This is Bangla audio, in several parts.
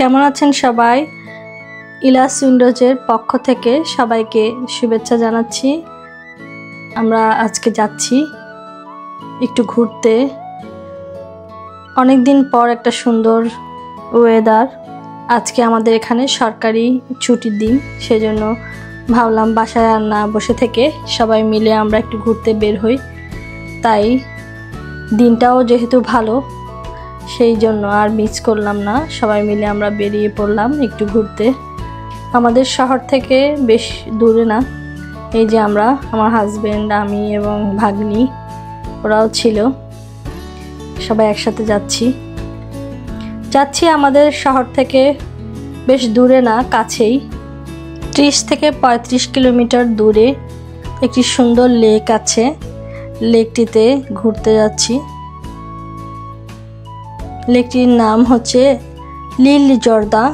কেমন আছেন সবাই? ইলাস উইন্ডোজের পক্ষ থেকে সবাইকে শুভেচ্ছা জানাচ্ছি। আমরা আজকে যাচ্ছি একটু ঘুরতে। অনেক দিন পর একটা সুন্দর ওয়েদার। আজকে আমাদের এখানে সরকারি ছুটির দিন, সেজন্য ভাবলাম বাসায় আর না বসে থেকে সবাই মিলে আমরা একটু ঘুরতে বের হই। তাই দিনটাও যেহেতু ভালো, সেই জন্য আর মিস করলাম না, সবাই মিলে আমরা বেরিয়ে পড়লাম একটু ঘুরতে। আমাদের শহর থেকে বেশ দূরে না, এই যে আমরা, আমার হাজবেন্ড, আমি এবং ভাগ্নি, ওরাও ছিল, সবাই একসাথে যাচ্ছি। আমাদের শহর থেকে বেশ দূরে না, কাছেই, 30 থেকে 35 কিলোমিটার দূরে একটি সুন্দর লেক আছে। লেকটিতে ঘুরতে যাচ্ছি। লেকটির নাম হচ্ছে লিল জর্দা।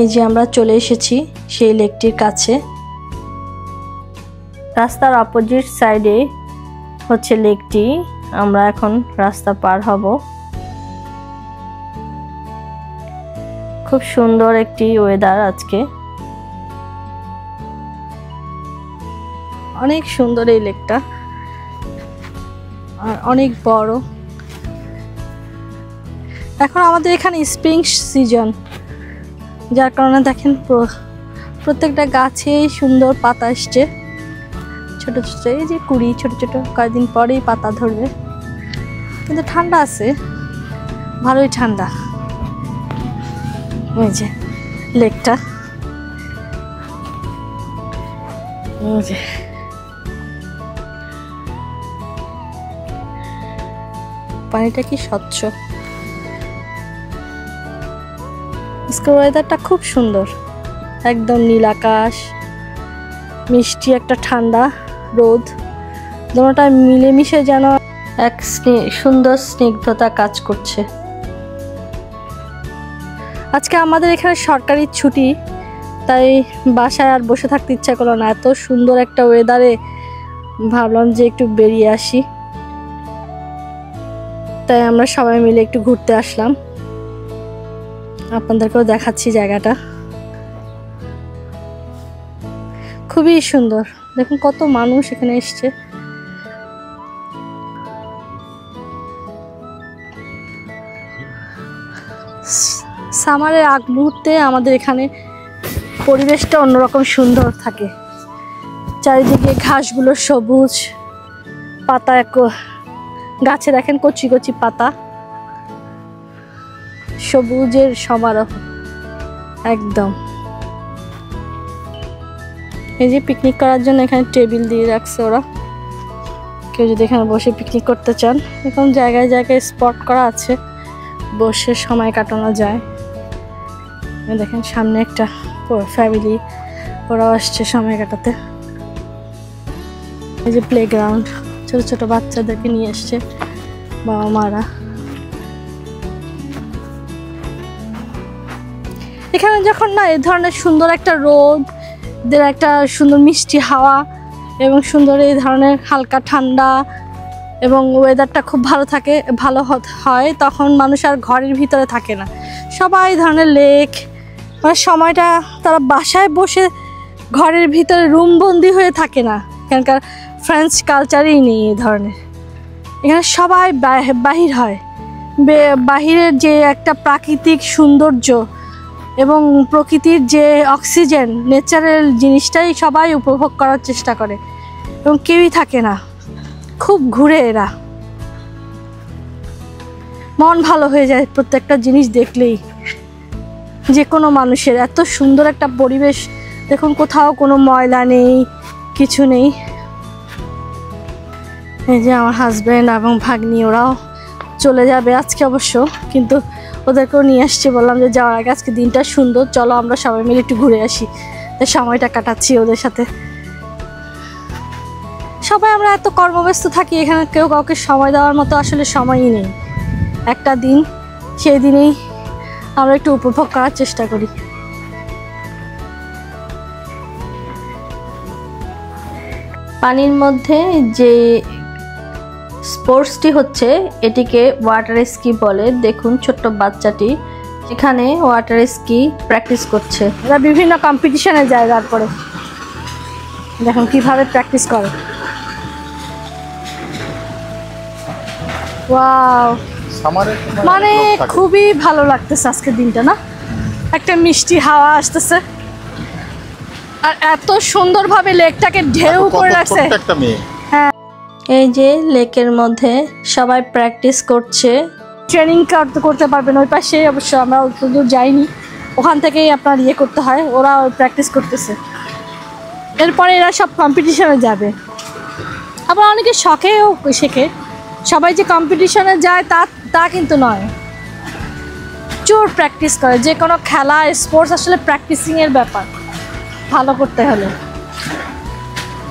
এই যে আমরা চলে এসেছি সেই লেকটির কাছে। রাস্তার অপোজিট সাইডে হচ্ছে লেকটি। আমরা এখন রাস্তা পার হব। খুব সুন্দর একটি ওয়েদার আজকে, অনেক সুন্দর এই লেকটা, আর অনেক বড়। এখন আমাদের এখানে স্প্রিং সিজন, যার কারণে দেখেন প্রত্যেকটা গাছে সুন্দর পাতা আসছে, ছোট ছোট, এই যে কুড়ি, ছোট ছোট, কয়েকদিন পরেই পাতা ধরবে। কিন্তু ঠান্ডা আছে, ভালোই ঠান্ডা। এই যে লেকটা, এই যে পানিটা কি স্বচ্ছ। আজকের ওয়েদারটা খুব সুন্দর, একদম নীল আকাশ, মিষ্টি একটা ঠান্ডা রোদ, দুটোটা মিলেমিশে যেন এক সুন্দর স্নিগ্ধতা কাজ করছে। আজকে আমাদের এখানে সরকারি ছুটি, তাই বাসায় আর বসে থাকতে ইচ্ছা করলো না। এত সুন্দর একটা ওয়েদারে ভাবলাম যে একটু বেরিয়ে আসি, তাই আমরা সবাই মিলে একটু ঘুরতে আসলাম। আপনাদেরকেও দেখাচ্ছি জায়গাটা, খুবই সুন্দর। দেখুন কত মানুষ এখানে এসছে। সামারের আগ মুহূর্তে আমাদের এখানে পরিবেশটা অন্যরকম সুন্দর থাকে। চারিদিকে ঘাসগুলো সবুজ, পাতা, গাছে দেখেন কচি কচি পাতা, সবুজের সমারোহ একদম। এই যে পিকনিক করার জন্য এখানে টেবিল দিয়ে রাখছে ওরা, কেউ যদি এখানে বসে পিকনিক করতে চান। এখন জায়গায় জায়গায় স্পট করা আছে, বসে সময় কাটানো যায়। দেখেন সামনে একটা ফ্যামিলি, ওরাও আসছে সময় কাটাতে। এই যে প্লেগ্রাউন্ড, ছোট ছোট বাচ্চাদেরকে নিয়ে এসছে বাবা মারা। এখানে যখন না এই ধরনের সুন্দর একটা রোদ, একটা সুন্দর মিষ্টি হাওয়া এবং সুন্দর এই ধরনের হালকা ঠান্ডা এবং ওয়েদারটা খুব ভালো হয়, তখন মানুষ আর ঘরের ভিতরে থাকে না। সবাই এই ধরনের লেক, মানে সময়টা তারা বাসায় বসে ঘরের ভিতরে রুমবন্দি হয়ে থাকে না। এখানকার ফ্রেঞ্চ কালচারই নেই এই ধরনের। এখানে সবাই বাহির হয়, বাহিরের যে একটা প্রাকৃতিক সৌন্দর্য এবং প্রকৃতির যে অক্সিজেন, ন্যাচারাল জিনিসটাই সবাই উপভোগ করার চেষ্টা করে, এবং কেউই থাকে না। খুব ঘুরে এরা, মন ভালো হয়ে যায় প্রত্যেকটা জিনিস দেখলেই। যে কোনো মানুষের এত সুন্দর একটা পরিবেশ দেখুন, কোথাও কোনো ময়লা নেই, কিছু নেই। এই যে আমার হাজবেন্ড এবং ভাগ্নি, ওরাও চলে যাবে আজকে অবশ্য, কিন্তু ওদেরকেও নিয়ে আসছি। বললাম যে যাওয়ার আগে আজকে দিনটা সুন্দর, চলো আমরা সবাই মিলে একটু ঘুরে আসি। তাই সময়টা কাটাচ্ছি ওদের সাথে। সবাই আমরা এত কর্মব্যস্ত থাকি, এখানে কেউ কাউকে সময় দেওয়ার মতো আসলে সময়ই নেই। একটা দিন, সেই দিনেই আমরা একটু উপভোগ করার চেষ্টা করি। পানির মধ্যে যে স্পোর্টসটি হচ্ছে, এটিকে ওয়াটার স্কি বলে। দেখুন ছোট্ট বাচ্চাটি এখানে ওয়াটার স্কি প্র্যাকটিস করছে। এরা বিভিন্ন কম্পিটিশনে যায়, তারপরে দেখুন কিভাবে প্র্যাকটিস করে। ওয়াও, মানে খুবই ভালো লাগতেছে আজকের দিনটা, না? একটা মিষ্টি হাওয়া আসতেছে আর এত সুন্দরভাবে লেকটাকে ঢেউ করে রাখছে। হ্যাঁ, এই যে লেকের মধ্যে সবাই প্র্যাকটিস করছে। ট্রেনিং করতে পারবেন ওই পাশে, অবশ্য আমরা অতদূর যাইনি, ওখান থেকেই আপনার ইয়ে করতে হয়। ওরা প্র্যাকটিস করতেছে, এরপরে এরা সব কম্পিটিশনে যাবে। আবার অনেকে শখেও শেখে, সবাই যে কম্পিটিশনে যায় তা কিন্তু নয়, জোর প্র্যাকটিস করে। যে কোনো খেলা, স্পোর্টস আসলে প্র্যাকটিসিংয়ের ব্যাপার, ভালো করতে হলে।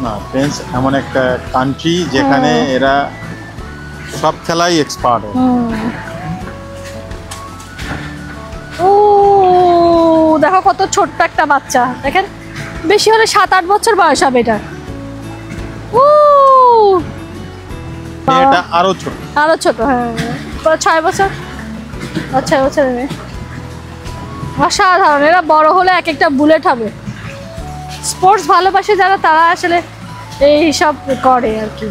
না, ফ্রান্স এমন একটা কান্ট্রি যেখানে এরা সব খেলাই এক্সপার্ট। ও দেখো কত ছোট্ট একটা বাচ্চা, দেখেন বেশি হলে 7-8 বছর বয়স হবে এটা। ও এটা আরো ছোট, হ্যাঁ 6 বছর, 6 বছরের মেয়ে। অসাধারণ, এরা বড় হলে এক একটা বুলেট হবে। স্পোর্টস ভালোবাসে যারা, তারা আসলে এই সব করে আর কি।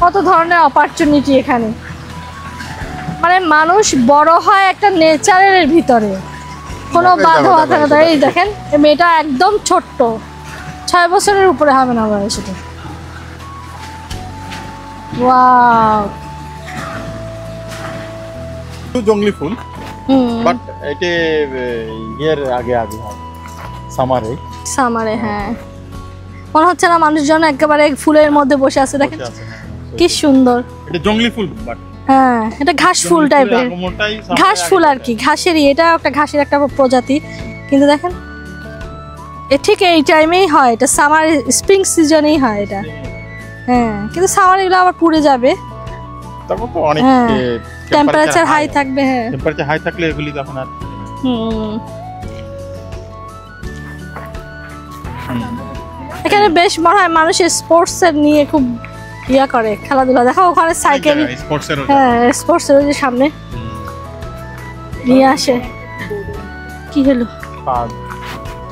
কত ধরনের অপরচুনিটি এখানে, মানে মানুষ বড় হয় একটা নেচারের ভিতরে, কোনো বাধা থাকে না। এই দেখেন এই মেয়েটা একদম ছোট্ট, 6 বছরের উপরে হবে না বয়স এটা। ওয়াও, জংলি ফুল, বাট এটা এর আগে হয় সামারে। হ্যাঁ, মনে হচ্ছে না মানুষজন একেবারে ফুলের মধ্যে বসে আছে। দেখেন কি সুন্দর, এটা জংলি ফুল, বাট হ্যাঁ এটা ঘাস ফুল টাইপের, ঘাস ফুল আর কি, ঘাসেরই। এটা একটা ঘাসের একটা প্রজাতি, কিন্তু দেখেন ঠিক এই টাইমেই হয় এটা, সামার স্প্রিং সিজনেই হয় এটা। হ্যাঁ, কিন্তু সামার এগুলো আবার পুড়ে যাবে, তখন তো অনেক টেম্পারেচার হাই থাকবে। হ্যাঁ, টেম্পারেচার হাই থাকলে এগুলি তখন আর এখানে বেশ মনে হয় মানুষের স্পোর্টস এর নিয়ে খুব ইয়া করে, খেলাধুলা। দেখো ওখানে সাইকেল, হ্যাঁ স্পোর্টস এর যে সামনে নিয়ে আসে। কি হলো?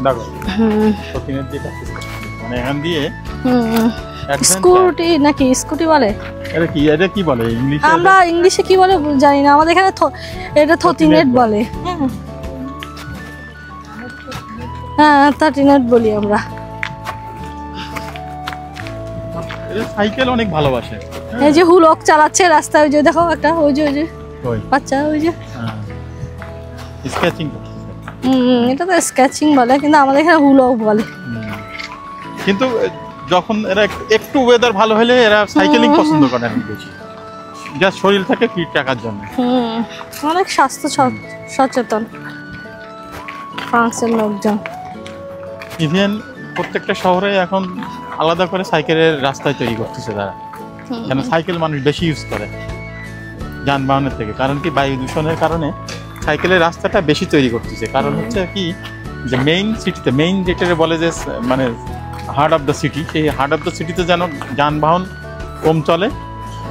দেখো প্রতিদিন যে প্র্যাকটিস করে, মানে এখান দিয়ে স্কুটি নাকি স্কুটি বলে, এটা কি বলে ইংলিশে? আমরা ইংলিশে কি বলে জানি না, আমাদের এখানে এটা থতিনেট বলে। হ্যাঁ থতিনেট বলি আমরা। সাইকেল অনেক ভালোবাসে। এই যে হুলক চালাচ্ছে রাস্তায়, ওই যে দেখো একটা, ওই যে বাচ্চা, ওই যে স্কেচিং। এটা তো স্কেচিং বলে, কিন্তু আমাদের এখানে হুলক বলে। কিন্তু যখন এরা একটু ওয়েদার ভালো হলে এরা সাইকেলিং পছন্দ করে বেশি, যা শরীর থাকে ফিট রাখার জন্য। অনেক স্বাস্থ্য সচেতন ফ্রান্সের লোকজন। ইভেন প্রত্যেকটা শহরে এখন আলাদা করে সাইকেলের রাস্তায় তৈরি করতেছে তারা, কেন সাইকেল মানুষ বেশি ইউজ করে যানবাহনের থেকে। কারণ কি, বায়ু দূষণের কারণে সাইকেলের রাস্তাটা বেশি তৈরি করতেছে। কারণ হচ্ছে কি, যে মেইন সিটিতে, মেইন যেটা বলে যে মানে হার্ট অফ দ্য সিটি, সেই হার্ট অফ দ্য সিটিতে যেন যানবাহন কম চলে,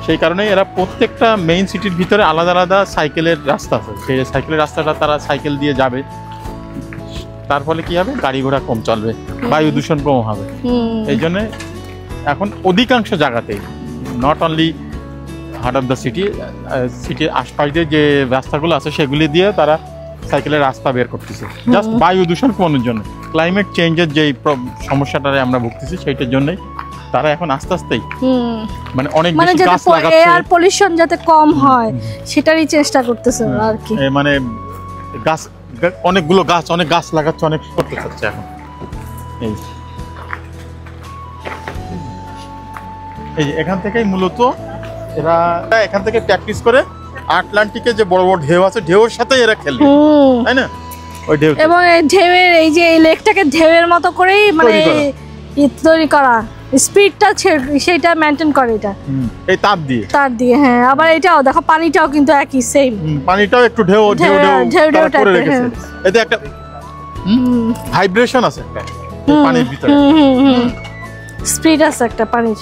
সেই কারণে এরা প্রত্যেকটা মেইন সিটির ভিতরে আলাদা আলাদা সাইকেলের রাস্তা আছে। সেই সাইকেলের রাস্তাটা তারা সাইকেল দিয়ে যাবে, তার ফলে কি হবে, গাড়ি ঘোড়া কম চলবে, বায়ু দূষণ কম হবে। এই জন্য এখন অধিকাংশ জায়গাতেই, not only heart of the city, সিটির আশপাশ দিয়ে যে রাস্তাগুলো আছে সেগুলি দিয়ে তারা সাইকেলের রাস্তা বের করতেছে, জাস্ট বায়ু দূষণ কমানোর জন্য। ক্লাইমেট চেঞ্জের যে সমস্যাটারে আমরা ভুগতেছি, সেইটার জন্যই তারা এখন আস্তে আস্তেই মানে অনেক বেশি গাছ লাগাচ্ছে, এয়ার পলিউশন যাতে কম হয় সেটারই চেষ্টা করতেছে আর কি। মানে গাছ, অনেকগুলো গাছ, অনেক গাছ লাগাচ্ছে, অনেক করতে চাচ্ছে এখন। এই এখান থেকেই মূলত এরা এখান থেকে প্র্যাকটিস করে আটলান্টিকে যে বড় বড় ঢেউ আছে, ঢেউয়ের সাথে এরা খেলবে, তাই না? ওই ঢেউ, এবং এই ঢেউয়ের এই যে এই লেকটাকে ঢেউয়ের মতো করেই মানে তৈরি করা, স্পিডটা সেইটা মেইনটেইন করে এটা এই তার দিয়ে। হ্যাঁ, আবার এটাও দেখো, পানিটাও কিন্তু একই সেম, পানিটাও একটু ঢেউ করে রেখেছে। এতে একটা ভাইব্রেশন আছে একটা পানির ভিতরে, স্পিড আছে একটা পানির,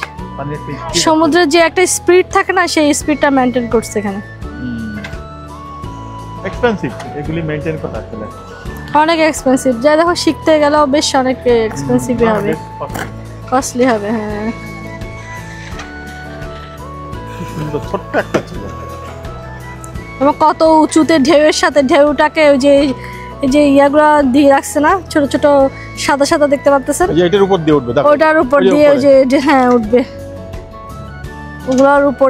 সমুদ্রের যে একটা স্পিড থাকে না, সেই স্পিডটা মেনটেন করছে এখানে। এক্সপেন্সিভ এগুলি মেনটেন করা আসলে অনেক এক্সপেন্সিভ, যা দেখো শিখতে গেলেও বেশ অনেক এক্সপেন্সিভই হবে, কস্টলি হবে। হ্যাঁ, সুন্দর ছোট্ট একটা ছিল, এবং কত উঁচুতে ঢেউয়ের সাথে ঢেউটাকে ওই যে ইয়াগুলো দিয়ে রাখছে না, ছোট ছোট সাদা সাদা দেখতে পাচ্ছেন, এটার উপর দিয়ে উঠবে, ওটার উপর দিয়ে ওই যে হ্যাঁ উঠবে, ওগুলোর উপর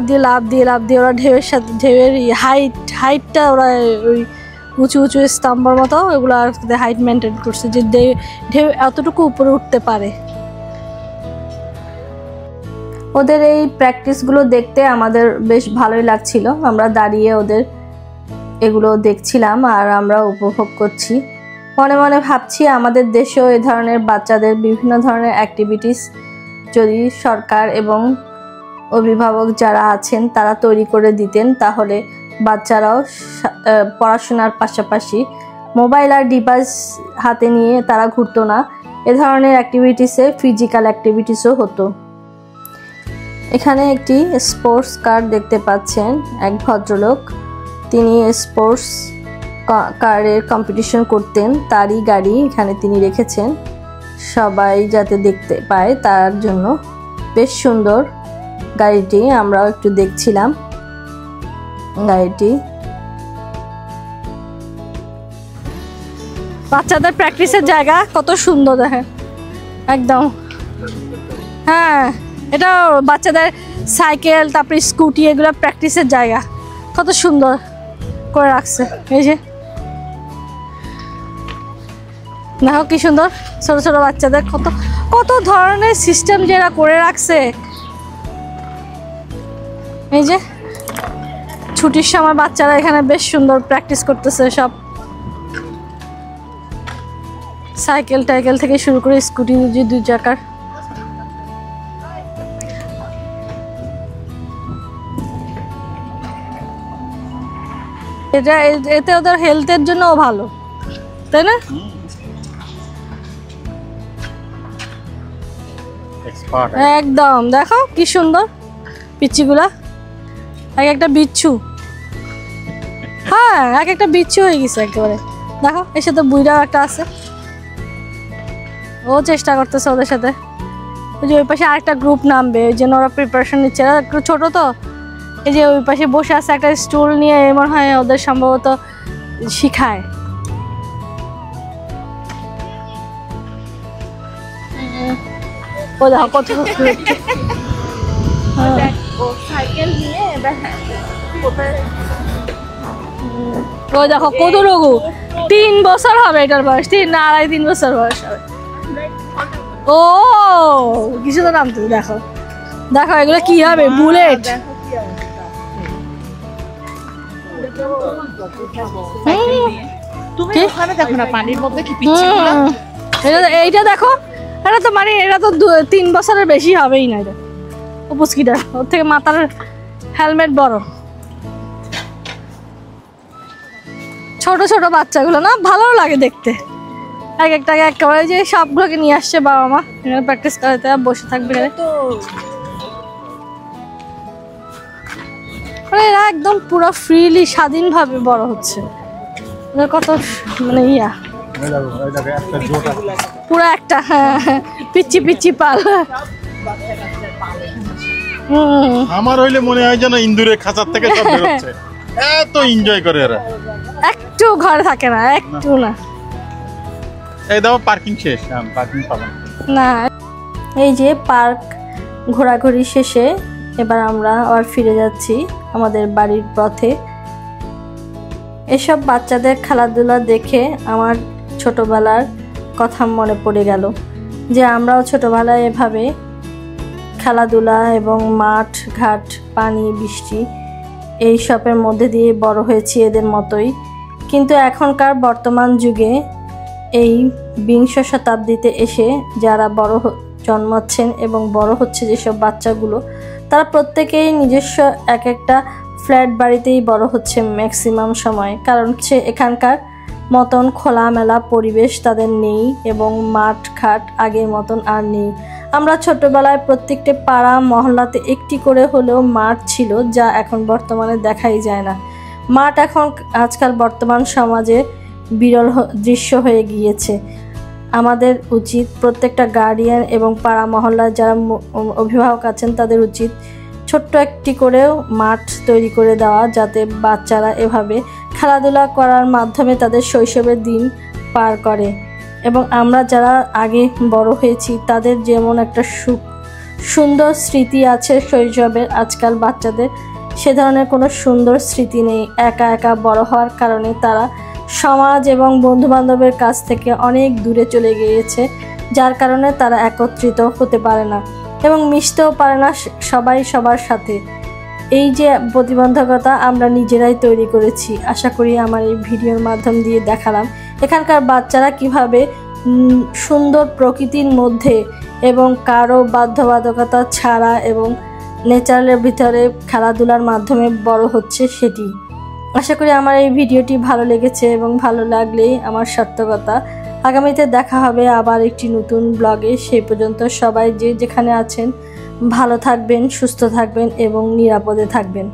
দিয়ে লাফ দিয়ে ওরা ঢেউয়ের সাথে ঢেউয়ের হাইটটা ওরা ওই উঁচু উঁচু স্তম্ভের মতো ওগুলো হাইট মেনটেন করছে, যে ঢেউ এতটুকু উপরে উঠতে পারে। ওদের এই প্র্যাকটিসগুলো দেখতে আমাদের বেশ ভালোই লাগছিল। আমরা দাঁড়িয়ে ওদের এগুলো দেখছিলাম আর আমরা উপভোগ করছি। মনে মনে ভাবছি আমাদের দেশেও এ ধরনের বাচ্চাদের বিভিন্ন ধরনের অ্যাক্টিভিটিস যদি সরকার এবং অভিভাবক যারা আছেন তারা তৈরি করে দিতেন, তাহলে বাচ্চারাও পড়াশোনার পাশাপাশি মোবাইল আর ডিভাইস হাতে নিয়ে তারা ঘুরতো না, এ ধরনের অ্যাক্টিভিটিসে ফিজিক্যাল অ্যাক্টিভিটিসও হতো। এখানে একটি স্পোর্টস কার দেখতে পাচ্ছেন, এক ভদ্রলোক, তিনি স্পোর্টস কারের কম্পিটিশন করতেন, তারই গাড়ি এখানে তিনি রেখেছেন সবাই যাতে দেখতে পায় তার জন্য। বেশ সুন্দর গাড়িটি, আমরাও একটু দেখছিলাম গাড়িটি। বাচ্চাদের প্র্যাকটিসের জায়গা কত সুন্দর দেখেন একদম। হ্যাঁ, এটা বাচ্চাদের সাইকেল তারপরে স্কুটি এগুলো প্র্যাকটিসের জায়গা, কত সুন্দর করে রাখছে। এই যে দেখো কি সুন্দর, ছোট ছোট বাচ্চাদের কত কত ধরনের সিস্টেম যেটা করে রাখছে। এই যে ছুটির সময় বাচ্চারা এখানে বেশ সুন্দর প্র্যাকটিস করতেছে, সব সাইকেল টাইকেল থেকে শুরু করে স্কুটি, দুই চাকার। এতে ওদের হেলথের জন্যও ভালো, তাই না? একদম দেখো কি সুন্দর পিচ্চিগুলা, এক একটা বিচ্ছু। হ্যাঁ, এক একটা বিচ্ছু হয়ে গেছে একেবারে। দেখো এর সাথে বুইড়াও একটা আছে, ও চেষ্টা করতেছে ওদের সাথে। ওই যে ওই পাশে আরেকটা গ্রুপ নামবে, ওই জন্য ওরা প্রিপারেশন নিচ্ছে, একটু ছোট তো। এই যে ওই পাশে বসে আছে একটা স্টুল নিয়ে, মনে হয় ওদের সম্ভবত শিখায়। ও দেখো কত ও দেখো কত রঘু, 3 বছর হবে এটার বয়স, 3 বছর বয়স হবে। ও কিছু তো নাম তো দেখো দেখো, এগুলো কি হবে, বুলেট। এইটা দেখো, এটা তো মানে এটা তো 3 বছরের বেশি হবেই না, এটা উপস্কিটা, ওর থেকে মাথার হেলমেট বড়। ছোট ছোট বাচ্চাগুলো না ভালো লাগে দেখতে, এক একটা একেবারে যে সবগুলোকে নিয়ে আসছে বাবা মা প্র্যাকটিস করাতে, বসে থাকবে। এরা একদম পুরো ফ্রিলি স্বাধীনভাবে বড় হচ্ছে, কত মানে ইয়া পুরো একটা পিচ্ছি পিচ্ছি পাল। আমার হইলে মনে হয় যেন ইন্দুরের খাঁচার থেকে সব বের হচ্ছে, এত এনজয় করে এরা। একটু ঘরে থাকে না, একটু না। এই দাও পার্কিং শেষ, পার্কিং পাবেন না। এই যে পার্ক ঘোরাঘুরি শেষে এবার আমরা আবার ফিরে যাচ্ছি আমাদের বাড়ির পথে। এসব বাচ্চাদের খেলাধুলা দেখে আমার ছোটবেলার কথা মনে পড়ে গেল, যে আমরাও ছোটবেলায় এভাবে খেলাধুলা এবং মাঠ ঘাট পানি বৃষ্টি এইসবের মধ্যে দিয়ে বড় হয়েছি এদের মতোই। কিন্তু এখনকার বর্তমান যুগে এই 20 শতাব্দীতে এসে যারা জন্মাচ্ছেন এবং বড় হচ্ছে যেসব বাচ্চাগুলো, তারা প্রত্যেকেই নিজস্ব এক একটা ফ্ল্যাট বাড়িতেই বড় হচ্ছে ম্যাক্সিমাম সময়। কারণ হচ্ছে এখানকার মতন খোলামেলা পরিবেশ তাদের নেই এবং মাঠ ঘাট আগের মতন আর নেই। আমরা ছোটবেলায় প্রত্যেকটা পাড়া মহল্লাতে একটি করে হলেও মাঠ ছিল, যা এখন বর্তমানে দেখাই যায় না। মাঠ এখন আজকাল বর্তমান সমাজে বিরল দৃশ্য হয়ে গিয়েছে। আমাদের উচিত প্রত্যেকটা গার্ডিয়ান এবং পাড়া মহল্লার যারা অভিভাবক আছেন তাদের উচিত ছোট্ট একটি করেও মাঠ তৈরি করে দেওয়া, যাতে বাচ্চারা এভাবে খেলাধুলা করার মাধ্যমে তাদের শৈশবের দিন পার করে। এবং আমরা যারা আগে বড় হয়েছি তাদের যেমন একটা সুন্দর স্মৃতি আছে শৈশবের, আজকাল বাচ্চাদের সে ধরনের কোনো সুন্দর স্মৃতি নেই। একা একা বড় হওয়ার কারণে তারা সমাজ এবং বন্ধুবান্ধবের কাছ থেকে অনেক দূরে চলে গিয়েছে, যার কারণে তারা একত্রিত হতে পারে না এবং মিশতেও পারে না সবাই সবার সাথে। এই যে প্রতিবন্ধকতা আমরা নিজেরাই তৈরি করেছি। আশা করি আমার এই ভিডিওর মাধ্যম দিয়ে দেখালাম এখানকার বাচ্চারা কিভাবে সুন্দর প্রকৃতির মধ্যে এবং কারো বাধ্যবাধকতা ছাড়া এবং নেচারের ভিতরে খেলাধুলার মাধ্যমে বড় হচ্ছে সেটি। আশা করি আমার এই ভিডিওটি ভালো লেগেছে এবং ভালো লাগলেই আমার সার্থকতা। আগামীতে দেখা হবে আবার একটি নতুন ব্লগে। সেই পর্যন্ত সবাই যে যেখানে আছেন ভালো থাকবেন, সুস্থ থাকবেন এবং নিরাপদে থাকবেন।